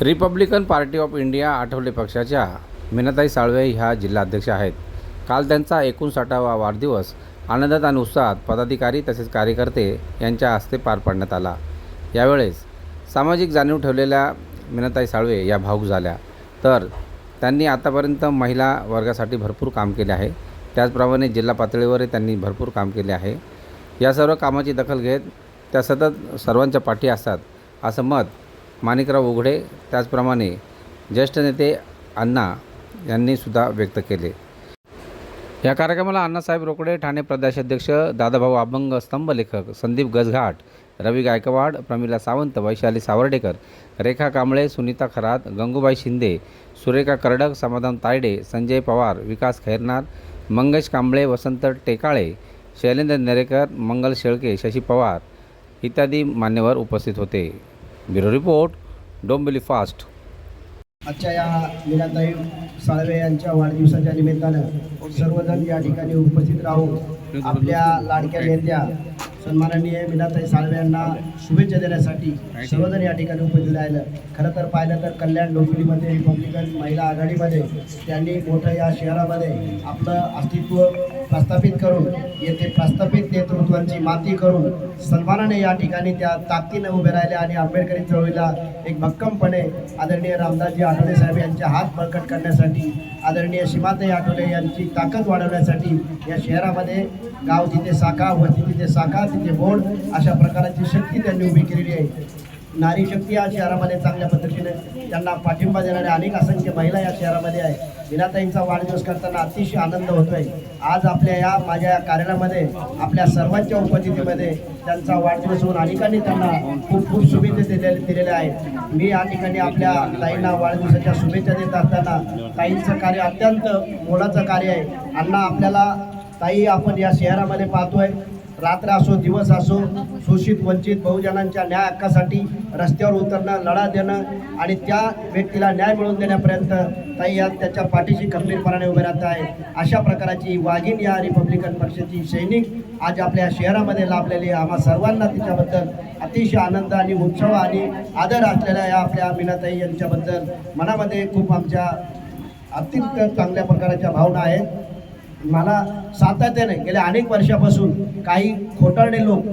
Republican party of India Athawale पक्षाच्या मीनाताई साळवे ह्या जिल्हाध्यक्ष आहेत. काल त्यांचा 59वा वाढदिवस आनंदात आणि उत्साहात पदाधिकारी तसेच कार्यकर्ते यांच्या हस्ते पार पाडण्यात आला. यावेळेस सामाजिक जाणीव ठेवलेल्या मीनाताई साळवे या भावूक झाल्या. तर त्यांनी आतापर्यंत महिला वर्गासाठी भरपूर काम केले आहे. त्याचप्रमाणे जिल्हा पातळीवरही त्यांनी भरपूर काम केले आहे. या सर्व कामाची दखल घेत त्या सतत सर्वांच्या पाठी असतात असं मत माणिकराव उघडे त्याचप्रमाणे ज्येष्ठ नेते अण्णा यांनी सुद्धा व्यक्त केले. या कार्यक्रमाला अण्णासाहेब रोकडे, ठाणे प्रदेशाध्यक्ष दादाभाऊ अभंग, स्तंभलेखक संदीप गजघाट, रवी गायकवाड, प्रमिला सावंत, वैशाली सावर्डेकर, रेखा कांबळे, सुनीता खरात, गंगूबाई शिंदे, सुरेखा कर्डक, समाधान तायडे, संजय पवार, विकास खैरनार, मंगेश कांबळे, वसंत टेकाळे, शैलेंद्र नेरेकर, मंगल शेळके, शशी पवार इत्यादी मान्यवर उपस्थित होते. Bureau report, Dombivli fast. आजच्या या मीनाताई साळवे यांच्या वाढदिवसाच्या निमित्तानं सर्वजण या ठिकाणी उपस्थित राहून आपल्या लाडक्या नेत्या सन्माननीय मीनाताई साळवे यांना शुभेच्छा देण्यासाठी सर्वजण या ठिकाणी उपस्थित राहिलं. खरं तर पाहिलं तर कल्याण डोंबिवलीमध्ये रिपब्लिकन महिला आघाडीमध्ये त्यांनी मोठं या शहरामध्ये आपलं अस्तित्व प्रस्थापित करून येथे प्रस्थापित नेतृत्वांची माती करून सन्मानाने या ठिकाणी त्या ताकदीने उभे राहिले आणि आंबेडकरी चळवळीला एक भक्कमपणे आदरणीय रामदासजी आठवले साहेब यांचे हात बळकट करण्यासाठी, आदरणीय सीमाताई आठवले यांची ताकद वाढवण्यासाठी या शहरामध्ये गाव तिथे साखा, वस्ती तिथे साखा, तिथे बोर्ड अशा प्रकारची शक्ती त्यांनी उभी केलेली आहे. नारी शक्ती या शहरामध्ये चांगल्या पद्धतीने त्यांना पाठिंबा देणाऱ्या अनेक असंख्य महिला या शहरामध्ये आहे. मीनाताईंचा वाढदिवस करताना अतिशय आनंद होतोय. आज आपल्या या माझ्या या कार्यालयामध्ये आपल्या सर्वांच्या उपस्थितीमध्ये त्यांचा वाढदिवस होऊन अनेकांनी त्यांना खूप खूप शुभेच्छा दिलेल्या आहेत. मी या ठिकाणी आपल्या ताईंना वाढदिवसाच्या शुभेच्छा देत असताना ताईंचं कार्य अत्यंत मोलाचं कार्य आहे. अण्णा आपल्याला ताई आपण या शहरामध्ये पाहतोय, रात्र असो दिवस असो, शोषित वंचित बहुजनांच्या न्याय हक्कासाठी रस्त्यावर उतरणं, लढा देणं आणि त्या व्यक्तीला न्याय मिळवून देण्यापर्यंत ताई या त्याच्या पाठीशी खंबीरपणाने उभे राहत आहे. अशा प्रकारची वाघीण या रिपब्लिकन पक्षाची सैनिक आज आपल्या शहरामध्ये लाभलेली. आम्हा सर्वांना तिच्याबद्दल अतिशय आनंद आणि उत्सव आणि आदर असलेल्या या आपल्या मीनाताई यांच्याबद्दल मनामध्ये खूप आमच्या अत्यंत चांगल्या प्रकारच्या भावना आहेत. मला सातत्याने गेल्या अनेक वर्षापासून काही खोटारडे लोक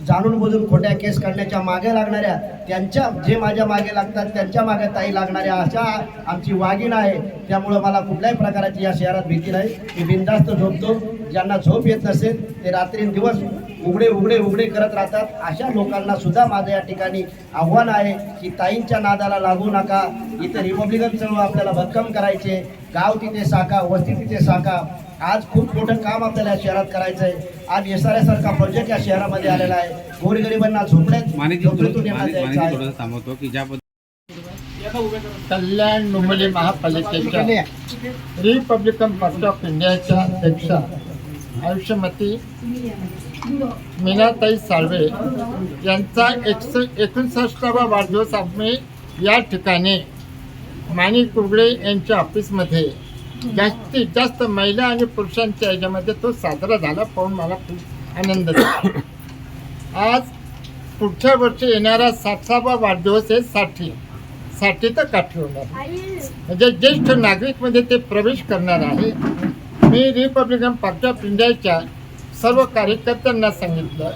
जाणून बुजून खोट्या केस काढण्याच्या मागे लागणाऱ्या, त्यांच्या जे माझ्या मागे लागतात त्यांच्या मागे ताई लागणाऱ्या अशा आमची वाघीण आहे. त्यामुळं मला कुठल्याही प्रकारची या शहरात भीती नाही. मी बिनधास्त झोपतो. ज्यांना झोप येत नसेल ते रात्री दिवस उघडे करत राहतात. अशा लोकांना सुद्धा माझं या ठिकाणी आव्हान आहे की ताईंच्या नादाला लागू नका. इथं रिपब्लिकन चळवळ आपल्याला भक्कम करायचे. गाव तिथे साका, वस्ती तिथे साका. आज खूप मोठं काम आपल्याला या शहरात करायचं आहे. आज एसआरएसारखा प्रोजेक्ट या शहरामध्ये आलेला आहे. गोरगरिबांना झोपडीतून येण्यात यायचं आहे. कल्याण डोंबिवली महापालिकेच्या रिपब्लिकन पार्टी ऑफ इंडियाच्या अध्यक्ष आयुष्यमती मीनाताई साळवे यांचा 59वा वाढदिवस आम्ही या ठिकाणी माणिक उघडे यांच्या ऑफिसमध्ये जास्तीत जास्त महिला आणि पुरुषांच्या याच्यामध्ये तो साजरा झाला पाहून मला खूप आनंद झाला. आज पुढच्या वर्षी येणारा 60वा वाढदिवस आहे. 60 तर काठी होणार, म्हणजे ज्येष्ठ नागरिकमध्ये ते प्रवेश करणार आहे. मी रिपब्लिकन पार्टी ऑफ इंडियाच्या सर्व कार्यकर्त्यांना सांगितलं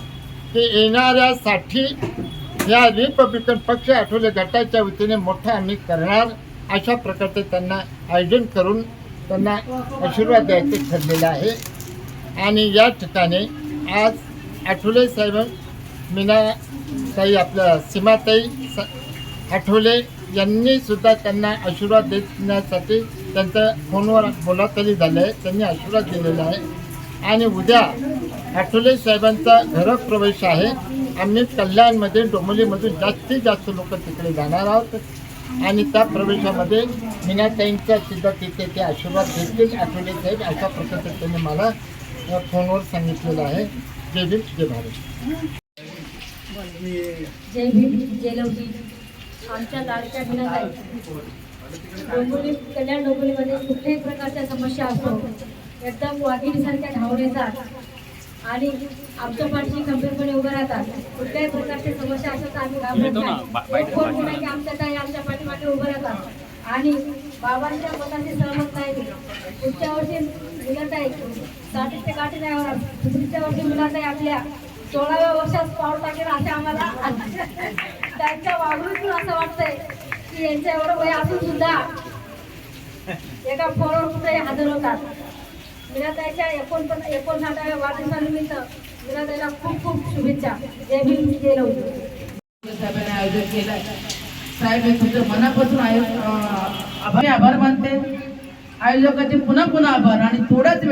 की येणाऱ्या 60 या रिपब्लिकन पक्ष आठवले गटाच्या वतीने मोठा आम्ही करणार. अशा प्रकारचे त्यांना आयोजन करून त्यांना आशीर्वाद द्यायचे ठरलेलं आहे. आणि या ठिकाणी आज आठवले साहेब, मीनाताई आपल्या सीमाताई आठवले यांनी सुद्धा त्यांना आशीर्वाद देण्यासाठी त्यांचं फोनवर बोलाचाली झालं आहे. त्यांनी आशीर्वाद दिलेला आहे. आणि उद्या आठवले साहेबांचा घरप्रवेश आहे. आम्ही कल्याणमध्ये डोंबिवलीमधून जास्तीत जास्त लोक तिकडे जाणार आहोत आणि त्या प्रवेशामध्ये मीनाताईंचा सुद्धा तिथे ते आशीर्वाद घेतील आठवले साहेब. अशा प्रकारचे त्यांनी मला फोनवर सांगितलेलं आहे. जय भीम, जय भारत. जय भीम, जय लवजी. आमच्या लाडक्या मीनाताई डोंबिवली, कल्याण डोंबिवलीमध्ये कुठल्याही प्रकारच्या समस्या असतो एकदम वाघिणीसारख्या धावून येतात आणि आमच्या पाठीशी खंबीरपणे उभे राहतात. कुठल्याही प्रकारची समस्या असतात आम्ही घाबरत नाही. एक फोन केला की आमच्या ताई आमच्या पाठीमागे आणि बाबांच्या मताशी सहमत नाही. पुढच्या वर्षी मुलाताई 60च्या गाठी नाही होणार. दुसऱ्या वर्षी मुलाताई आपल्या 16व्या वर्षात पाऊल टाकेल असे आम्हाला त्यांच्या वागणुकीतून असं वाटतंय की यांच्या एवढं वय असून सुद्धा एका फोनवर कुठेही हजर होतात. मीराताईच्या 59व्या वाढदिवसानिमित्त मीराताईला खूप खूप शुभेच्छा. जय भीम जय लवजी. साहेबांनी आयोजन केलं. साहेब हे तुमचं मनापासून आभार मानते. आयोजकाचे पुन्हा आभार आणि थोडाच वेळ